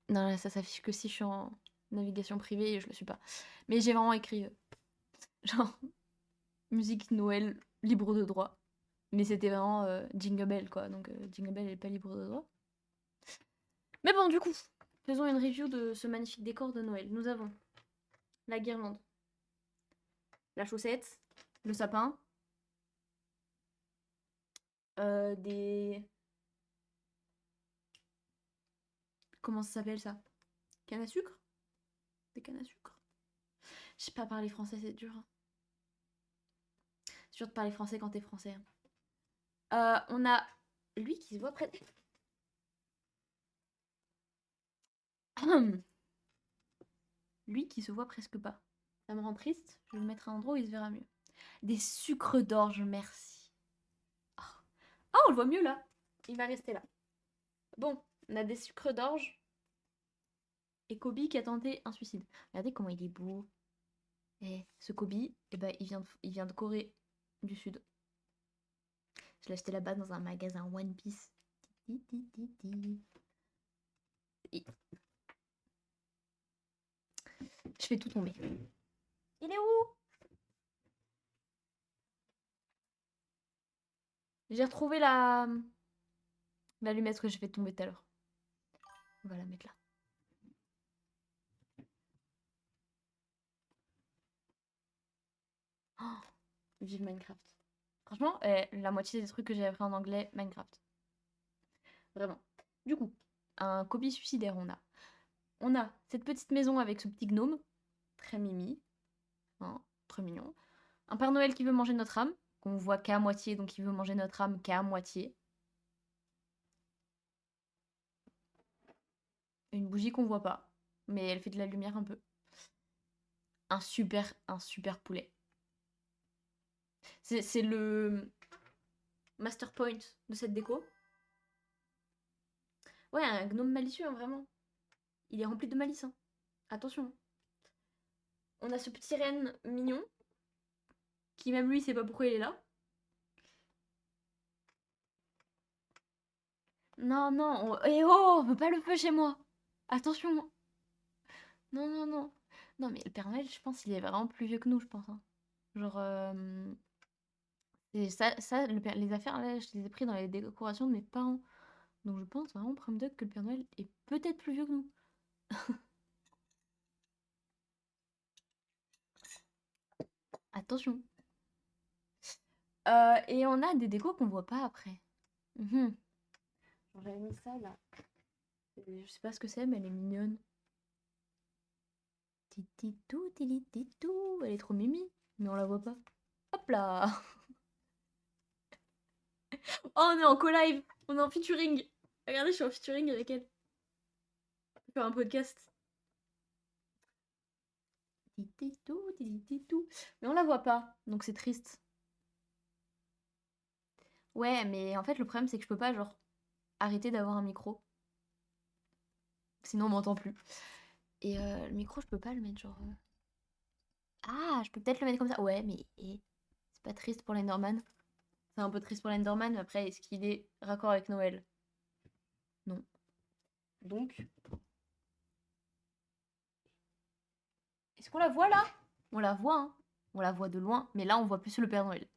Non, là, ça s'affiche que si je suis en navigation privée et je le suis pas. Mais j'ai vraiment écrit genre musique Noël libre de droit. Mais c'était vraiment Jingle Bell quoi. Donc Jingle Bell est pas libre de droit. Mais bon, du coup, faisons une review de ce magnifique décor de Noël. Nous avons la guirlande, la chaussette, le sapin, des... Comment ça s'appelle ça? Canne à sucre? Des cannes à sucre? Je sais pas parler français, c'est dur. C'est dur de parler français quand t'es français. On a lui qui se voit près... Lui qui se voit presque pas. Ça me rend triste. Je vais le mettre à un endroit où il se verra mieux. Des sucres d'orge, merci. Oh. Oh, on le voit mieux là. Il va rester là. Bon, on a des sucres d'orge. Et Kobe qui a tenté un suicide. Regardez comment il est beau. Et ce Kobe, eh ben, il vient de Corée du Sud. Je l'ai acheté là-bas dans un magasin One Piece. Et... Je fais tout tomber. Il est où? J'ai retrouvé l'allumette que j'ai fait tomber tout à l'heure. On va la mettre là. Oh, vive Minecraft. Franchement, la moitié des trucs que j'ai appris en anglais, Minecraft. Vraiment. Du coup, un Kobe suicidaire, on a. On a cette petite maison avec ce petit gnome. Très mimi. Hein, très mignon. Un Père Noël qui veut manger notre âme. Qu'on voit qu'à moitié, donc il veut manger notre âme qu'à moitié. Une bougie qu'on voit pas. Mais elle fait de la lumière un peu. Un super poulet. C'est le master point de cette déco. Ouais, un gnome malicieux, hein, vraiment. Il est rempli de malice. Hein. Attention. On a ce petit renne mignon. Qui même lui, sait pas pourquoi il est là. Non, non. Eh oh, on veut pas le feu chez moi. Attention. Non, non, non. Non, mais le Père Noël, je pense qu'il est vraiment plus vieux que nous, je pense. Hein. Genre... et les affaires, là, je les ai pris dans les décorations de mes parents. Donc je pense vraiment, Prom Duck, que le Père Noël est peut-être plus vieux que nous. Attention. Et on a des décos qu'on voit pas après. Mhm. J'avais mis ça là. Je sais pas ce que c'est, mais elle est mignonne. Tititou, tititou. Elle est trop mimi, mais on la voit pas. Hop là. Oh, on est en co-live. On est en featuring. Regardez, je suis en featuring avec elle. On va faire un podcast. Tititou, tititou. Mais on la voit pas, donc c'est triste. Ouais, mais en fait, le problème, c'est que je peux pas, genre, arrêter d'avoir un micro. Sinon, on m'entend plus. Et le micro, je peux pas le mettre genre... Ah, je peux peut-être le mettre comme ça. Ouais, mais c'est pas triste pour l'Enderman. C'est un peu triste pour l'Enderman, mais après, est-ce qu'il est raccord avec Noël? Non. Donc, est-ce qu'on la voit là? On la voit, hein. On la voit de loin, mais là, on voit plus le Père Noël.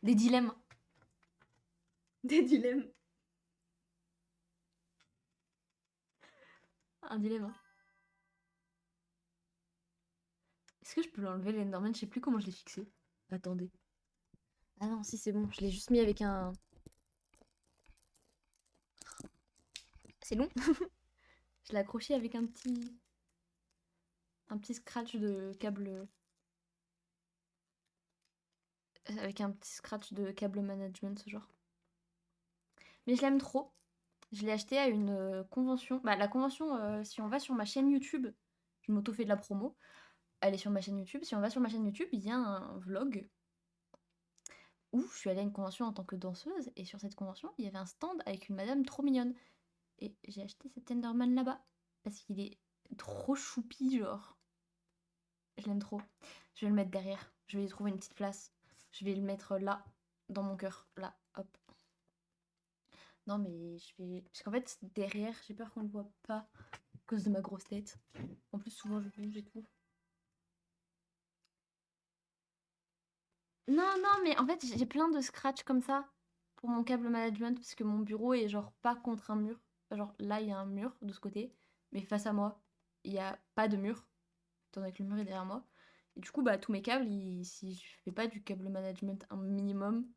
Des dilemmes. Des dilemmes. Un dilemme. Hein. Est-ce que je peux l'enlever, l'Enderman? Je sais plus comment je l'ai fixé. Attendez. Ah non, si, c'est bon. Je l'ai juste mis avec un... C'est long. Je l'ai accroché avec un petit... Un petit scratch de câble... Avec un petit scratch de câble management, ce genre. Mais je l'aime trop. Je l'ai acheté à une convention. Bah, la convention, si on va sur ma chaîne YouTube, je m'auto-fais de la promo. Elle est sur ma chaîne YouTube. Si on va sur ma chaîne YouTube, il y a un vlog où je suis allée à une convention en tant que danseuse. Et sur cette convention, il y avait un stand avec une madame trop mignonne. Et j'ai acheté cet Enderman là-bas. Parce qu'il est trop choupi, genre. Je l'aime trop. Je vais le mettre derrière. Je vais lui trouver une petite place. Je vais le mettre là, dans mon cœur. Là, hop. Non, mais je vais... Parce qu'en fait, derrière, j'ai peur qu'on le voit pas à cause de ma grosse tête. En plus, souvent, je bouge et tout. Non, non, mais en fait, j'ai plein de scratch comme ça pour mon câble management parce que mon bureau est genre pas contre un mur. Genre là, il y a un mur de ce côté, mais face à moi, il y a pas de mur, étant donné que le mur est derrière moi. Et du coup, bah, tous mes câbles, si je fais pas du câble management un minimum,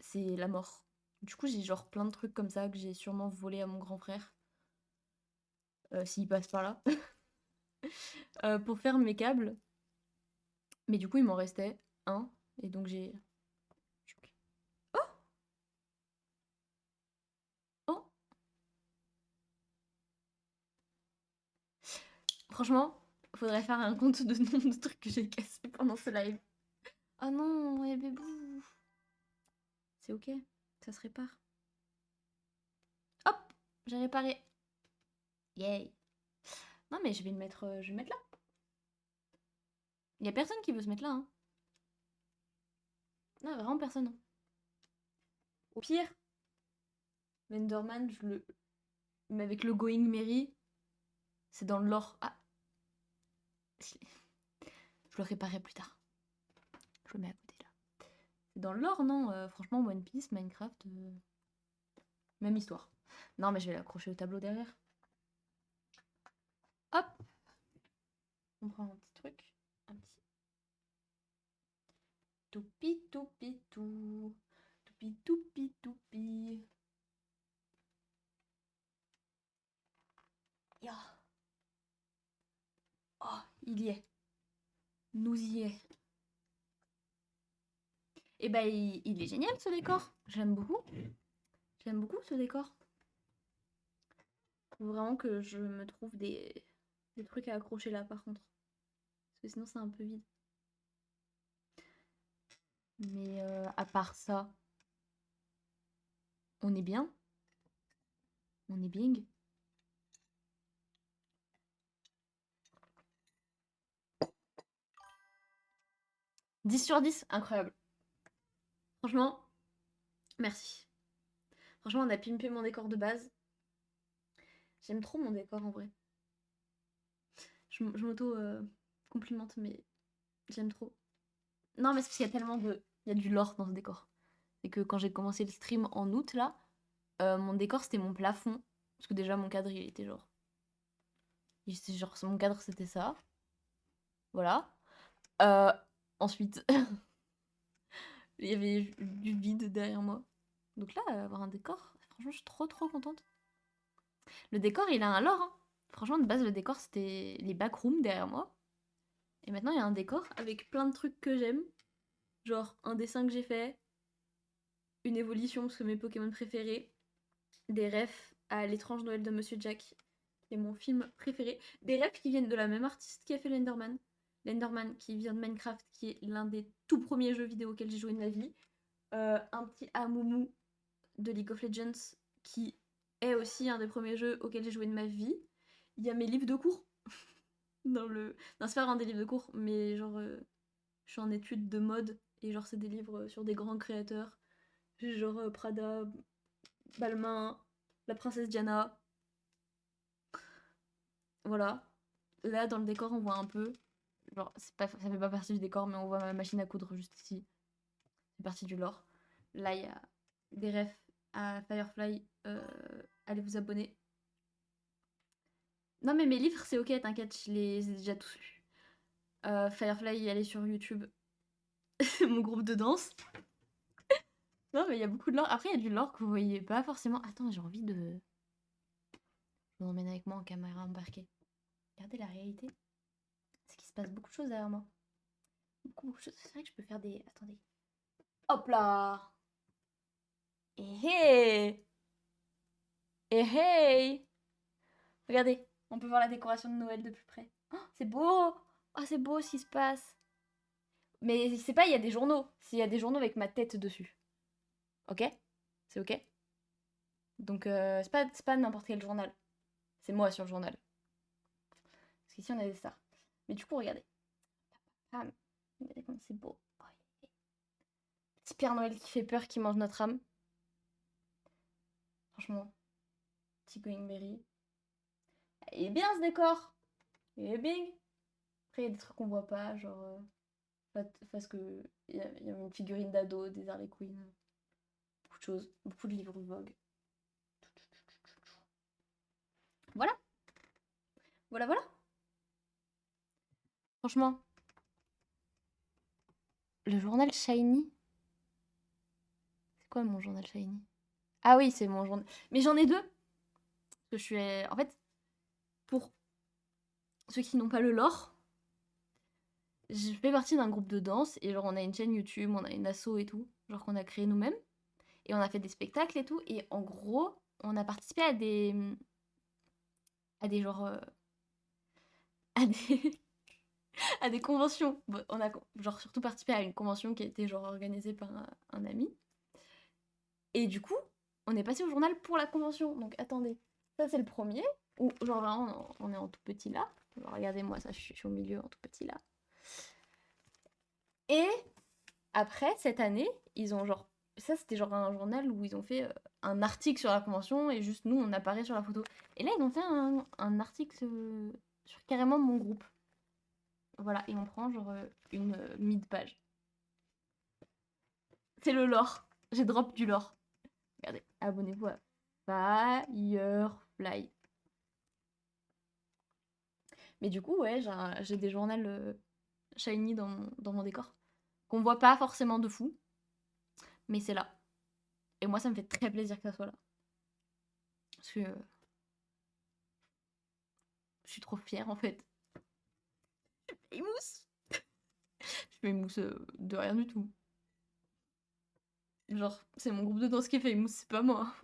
c'est la mort. Du coup, j'ai genre plein de trucs comme ça que j'ai sûrement volé à mon grand frère, s'il passe par là, pour faire mes câbles. Mais du coup, il m'en restait un, et donc j'ai... Oh! Oh! Franchement, faudrait faire un compte de nombre de trucs que j'ai cassés pendant ce live. Oh non, et bébou. C'est ok, ça se répare. Hop, j'ai réparé. Yay. Non mais je vais le mettre, je vais le mettre là. Il y a personne qui veut se mettre là. Hein. Non, vraiment personne. Hein. Au pire, Lenderman, je le mets avec le Going Merry. C'est dans le lore. Ah. Je le réparerai plus tard. Je le mets à côté là. C'est dans le lore, non franchement, One Piece, Minecraft, même histoire. Non, mais je vais l'accrocher au tableau derrière. Hop. On prend un petit truc. Un petit... Toupi, toupi, tout. Toupi, toupi, toupi. Ya. Oh, il y est. Nous y est. Et bah, il est génial ce décor. J'aime beaucoup. J'aime beaucoup ce décor. Faut vraiment que je me trouve des trucs à accrocher là par contre. Parce que sinon c'est un peu vide. Mais à part ça, on est bien. On est bien. 10 sur 10, incroyable. Franchement, merci. Franchement, on a pimpé mon décor de base. J'aime trop mon décor en vrai. Je m'auto-complimente, mais j'aime trop. Non, mais c'est parce qu'il y a tellement de... Il y a du lore dans ce décor. Et que quand j'ai commencé le stream en août, là, mon décor, c'était mon plafond. Parce que déjà, mon cadre, il était genre... Mon cadre, c'était ça. Voilà. Euh, ensuite, il y avait du vide derrière moi. Donc là, avoir un décor, franchement, je suis trop trop contente. Le décor, il a un lore. Hein. Franchement, de base, le décor, c'était les backrooms derrière moi. Et maintenant, il y a un décor avec plein de trucs que j'aime. Genre un dessin que j'ai fait, une évolution parce que mes Pokémon préférés, des refs à l'étrange Noël de Monsieur Jack, qui est mon film préféré, des refs qui viennent de la même artiste qui a fait Lenderman. Lenderman qui vient de Minecraft, qui est l'un des tout premiers jeux vidéo auxquels j'ai joué de ma vie. Un petit Amumu de League of Legends qui est aussi un des premiers jeux auxquels j'ai joué de ma vie. Il y a mes livres de cours dans le... Non, c'est pas vraiment des livres de cours, mais genre, je suis en études de mode, et genre, c'est des livres sur des grands créateurs. Genre Prada, Balmain, la princesse Diana, voilà. Là, dans le décor, on voit un peu. Genre, ça fait pas partie du décor, mais on voit ma machine à coudre juste ici. C'est partie du lore. Là, il y a des refs à Firefly. Allez vous abonner. Non, mais mes livres, c'est ok, t'inquiète, je les ai déjà tous lus. Firefly, allez sur YouTube. Mon groupe de danse. Non, mais il y a beaucoup de lore. Après, il y a du lore que vous voyez pas forcément. Attends, j'ai envie de. Je m'emmène avec moi en caméra embarquée. Regardez la réalité. C'est qu'il se passe beaucoup de choses derrière moi. Beaucoup de choses. C'est vrai que je peux faire des. Attendez. Hop là! Et hey! Et hey! Regardez, on peut voir la décoration de Noël de plus près. Oh, c'est beau! Oh, c'est beau ce qui se passe. Mais c'est pas, il y a des journaux. S'il y a des journaux avec ma tête dessus. Ok? C'est ok? Donc, c'est pas n'importe quel journal. C'est moi sur le journal. Parce qu'ici, on a des stars. Mais du coup, regardez. Ah, regardez comme c'est beau. Oh, petit Père Noël qui fait peur, qui mange notre âme. Franchement, petit Going Berry. Il est bien ce décor! Il est bien! Après, il y a des trucs qu'on voit pas, genre. Parce que il y a une figurine d'ado, des Harley Quinn, beaucoup de choses, beaucoup de livres Vogue. Voilà, voilà, voilà. Franchement, le journal Shiny. C'est quoi mon journal Shiny? Ah oui, c'est mon journal. Mais j'en ai deux. Parce que je suis. En fait, pour ceux qui n'ont pas le lore, je fais partie d'un groupe de danse et genre on a une chaîne YouTube, on a une asso et tout, genre qu'on a créé nous-mêmes. Et on a fait des spectacles et tout. Et en gros, on a participé à des. À des genre. À des. À des conventions. Bon, on a genre surtout participé à une convention qui a été genre organisée par un ami. Et du coup, on est passé au journal pour la convention. Donc attendez, ça c'est le premier. Où genre vraiment on est en tout petit là. Genre, regardez-moi ça, je suis au milieu en tout petit là. Et après, cette année, ils ont genre... Ça c'était genre un journal où ils ont fait un article sur la convention et juste nous on apparaît sur la photo. Et là ils ont fait un article sur carrément mon groupe. Voilà, et on prend genre une mid-page. C'est le lore. J'ai drop du lore. Regardez, abonnez-vous à Firefly. Mais du coup, ouais, j'ai des journaux shiny dans mon décor. Qu'on voit pas forcément de fou, mais c'est là. Et moi, ça me fait très plaisir que ça soit là. Parce que je suis trop fière en fait. Émousse. Je fais émousse de rien du tout. Genre, c'est mon groupe de danse qui fait émousse, c'est pas moi.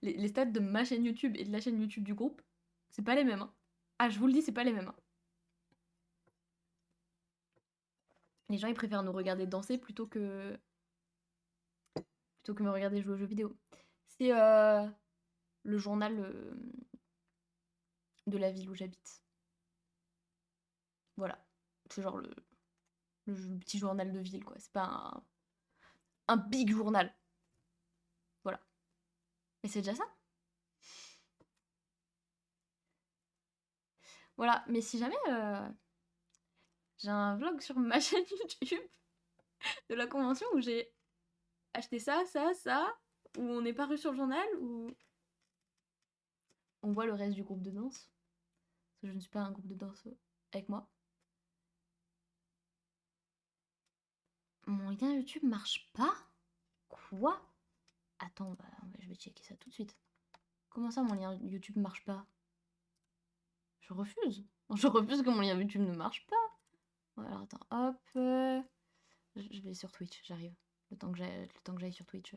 Les stats de ma chaîne YouTube et de la chaîne YouTube du groupe, c'est pas les mêmes. Hein. Ah, je vous le dis, c'est pas les mêmes. Hein. Les gens, ils préfèrent nous regarder danser plutôt que me regarder jouer aux jeux vidéo. C'est le journal de la ville où j'habite. Voilà. C'est genre le petit journal de ville, quoi. C'est pas un big journal. Voilà. Mais c'est déjà ça. Voilà. Mais si jamais j'ai un vlog sur ma chaîne YouTube de la convention où j'ai acheté ça, où on n'est paru sur le journal, où on voit le reste du groupe de danse. Parce que je ne suis pas un groupe de danse avec moi. Mon lien YouTube marche pas? Quoi? Attends, bah, je vais checker ça tout de suite. Comment ça, mon lien YouTube marche pas? Je refuse. Je refuse que mon lien YouTube ne marche pas. Bon, alors attends, hop. Je vais sur Twitch, j'arrive. Le temps que j'aille sur Twitch.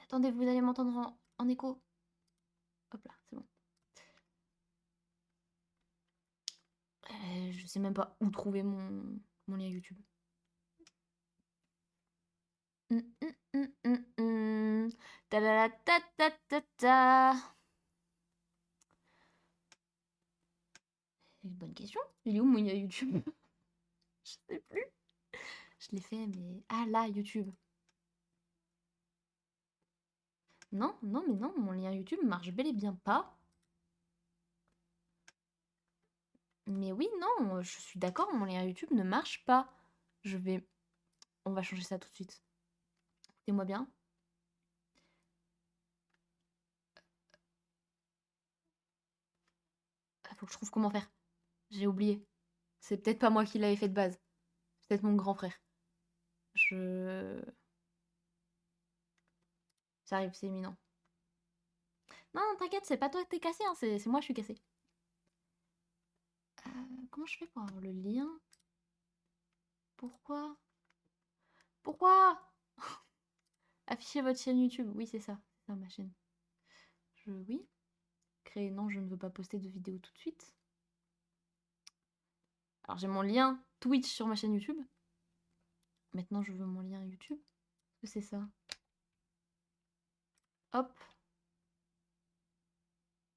Attendez, vous allez m'entendre en écho. Hop là, c'est bon. Je sais même pas où trouver mon lien YouTube. Ta-la-la-ta-ta-ta-ta. C'est une bonne question. Il est où mon YouTube? Je sais plus. Je l'ai fait, mais... Ah là, YouTube. Non, non, mais non, mon lien YouTube marche bel et bien pas. Mais oui, non, je suis d'accord, mon lien YouTube ne marche pas. Je vais... On va changer ça tout de suite. Écoutez-moi bien. Ah, faut que je trouve comment faire. J'ai oublié. C'est peut-être pas moi qui l'avais fait de base. C'est peut-être mon grand frère. Ça arrive, c'est imminent. Non, t'inquiète, c'est pas toi que t'es cassé, hein, c'est moi je suis cassé. Comment je fais pour avoir le lien? Pourquoi? Pourquoi? Affichez votre chaîne YouTube. Oui, c'est ça. C'est ça ma chaîne. Oui. Créer. Non, je ne veux pas poster de vidéo tout de suite. Alors j'ai mon lien Twitch sur ma chaîne YouTube. Maintenant je veux mon lien YouTube. Est-ce que c'est ça? Hop.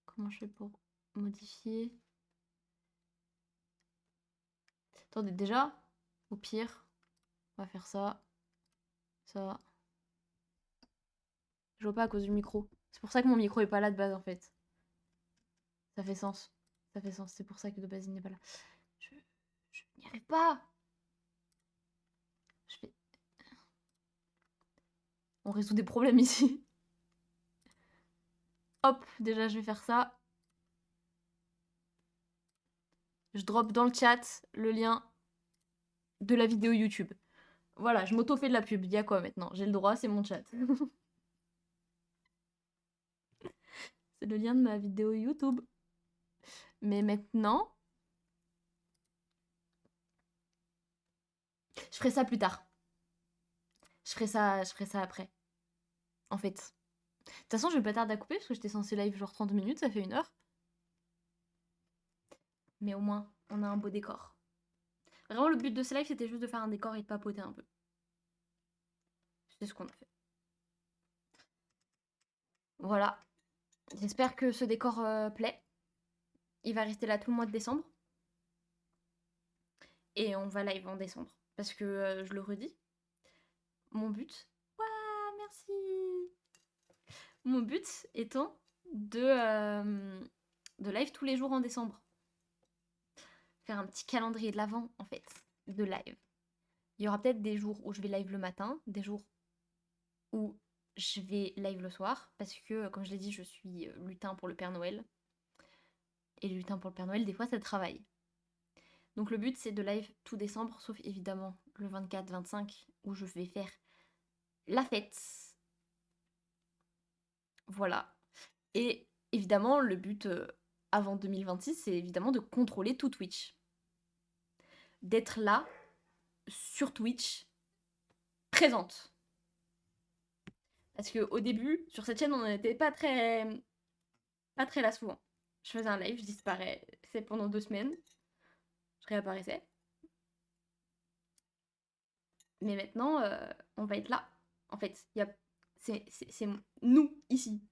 Comment je fais pour modifier? Attendez, déjà, au pire, on va faire ça. Ça. Je vois pas à cause du micro. C'est pour ça que mon micro est pas là de base en fait. Ça fait sens. Ça fait sens. C'est pour ça que de base il n'est pas là. Je n'y arrive pas. Je fais... On résout des problèmes ici. Hop, déjà je vais faire ça. Je drop dans le chat le lien de la vidéo YouTube. Voilà, je m'auto-fais de la pub. Il y a quoi maintenant? J'ai le droit, c'est mon chat. C'est le lien de ma vidéo YouTube. Mais maintenant... Je ferai ça plus tard. Je ferai ça après. En fait. De toute façon, je vais pas tarder à couper parce que j'étais censée live genre 30 minutes, ça fait 1 heure. Mais au moins, on a un beau décor. Vraiment, le but de ce live, c'était juste de faire un décor et de papoter un peu. C'est ce qu'on a fait. Voilà. J'espère que ce décor plaît. Il va rester là tout le mois de décembre. Et on va live en décembre. Parce que, je le redis, mon but... Waouh, merci. Mon but étant de live tous les jours en décembre. Faire un petit calendrier de l'avant, en fait, de live. Il y aura peut-être des jours où je vais live le matin, des jours où je vais live le soir, parce que, comme je l'ai dit, je suis lutin pour le Père Noël. Et le lutin pour le Père Noël, des fois, ça travaille. Donc le but, c'est de live tout décembre, sauf évidemment le 24-25, où je vais faire la fête. Voilà. Et évidemment, le but avant 2026, c'est évidemment de contrôler tout Twitch. D'être là, sur Twitch, présente. Parce qu'au début, sur cette chaîne, on n'était pas très là souvent. Je faisais un live, je disparaissais pendant 2 semaines. Je réapparaissais. Mais maintenant, on va être là. En fait, c'est nous, ici.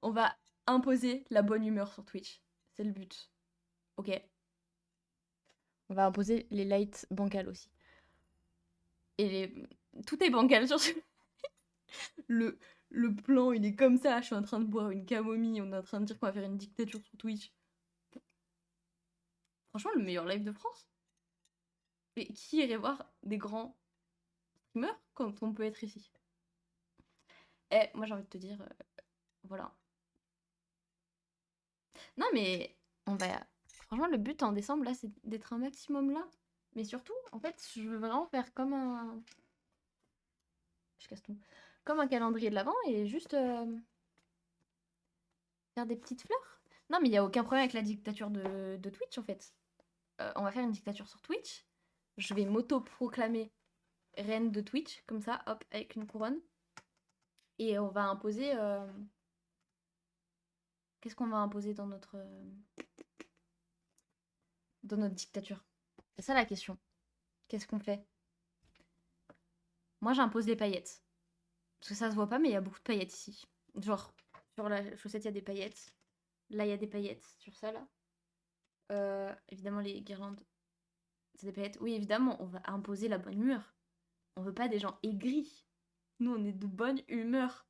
On va imposer la bonne humeur sur Twitch. C'est le but. Ok. On va imposer les lights bancals aussi. Et tout est bancal sur ce... Le, le plan, il est comme ça. Je suis en train de boire une camomille. On est en train de dire qu'on va faire une dictature sur Twitch. Franchement, le meilleur live de France. Et qui irait voir des grands streamers quand on peut être ici? Eh, moi j'ai envie de te dire, voilà. Non mais on va... Franchement, le but en décembre, là, c'est d'être un maximum là. Mais surtout, en fait, je veux vraiment faire comme un... Je casse tout. Comme un calendrier de l'Avent et juste faire des petites fleurs. Non, mais il n'y a aucun problème avec la dictature de Twitch, en fait. On va faire une dictature sur Twitch. Je vais m'auto-proclamer reine de Twitch, comme ça, hop, avec une couronne. Et on va imposer... Qu'est-ce qu'on va imposer dans notre dictature? C'est ça la question. Qu'est-ce qu'on fait? Moi, j'impose les paillettes. Parce que ça se voit pas, mais il y a beaucoup de paillettes ici. Genre, sur la chaussette, il y a des paillettes. Là, il y a des paillettes. Sur ça, là. Évidemment, les guirlandes, c'est des paillettes. Oui, évidemment, on va imposer la bonne humeur. On veut pas des gens aigris. Nous, on est de bonne humeur.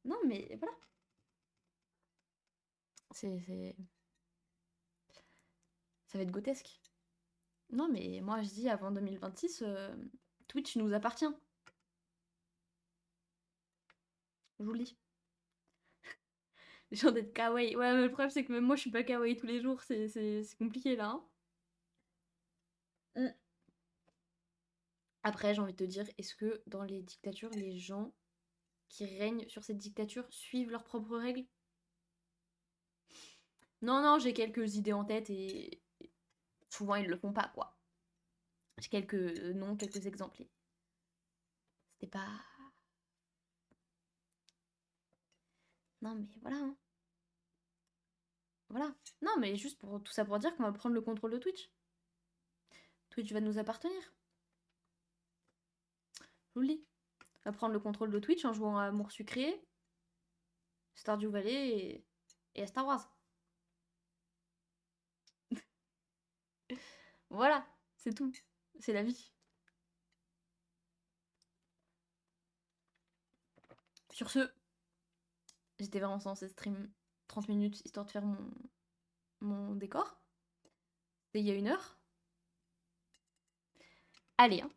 Non, mais voilà. C'est... Ça va être grotesque. Non, mais moi, je dis, avant 2026, Twitch nous appartient. Je vous le dis. Les gens d'être kawaii. Ouais, mais le problème, c'est que même moi, je suis pas kawaii tous les jours. C'est compliqué, là. Hein. Mm. Après, j'ai envie de te dire, est-ce que dans les dictatures, les gens qui règnent sur cette dictature suivent leurs propres règles? Non, non, j'ai quelques idées en tête et souvent ils le font pas, quoi. J'ai quelques noms, quelques exemples. C'était pas... Non, mais voilà, hein. Voilà. Non, mais juste pour tout ça pour dire qu'on va prendre le contrôle de Twitch. Twitch va nous appartenir. Je vous le dis. On va prendre le contrôle de Twitch en jouant à Amour Sucré, Stardew Valley et à Star Wars. Voilà, c'est tout. C'est la vie. Sur ce, j'étais vraiment censée stream 30 minutes histoire de faire mon décor. C'était il y a 1 heure. Allez, hein.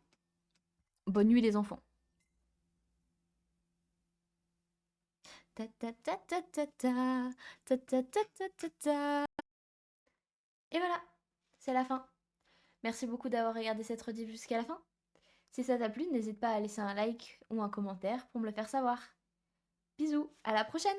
Bonne nuit les enfants. Ta ta ta ta ta ta ta ta ta ta ta ta. Et voilà, c'est la fin. Merci beaucoup d'avoir regardé cette rediff jusqu'à la fin. Si ça t'a plu, n'hésite pas à laisser un like ou un commentaire pour me le faire savoir. Bisous, à la prochaine!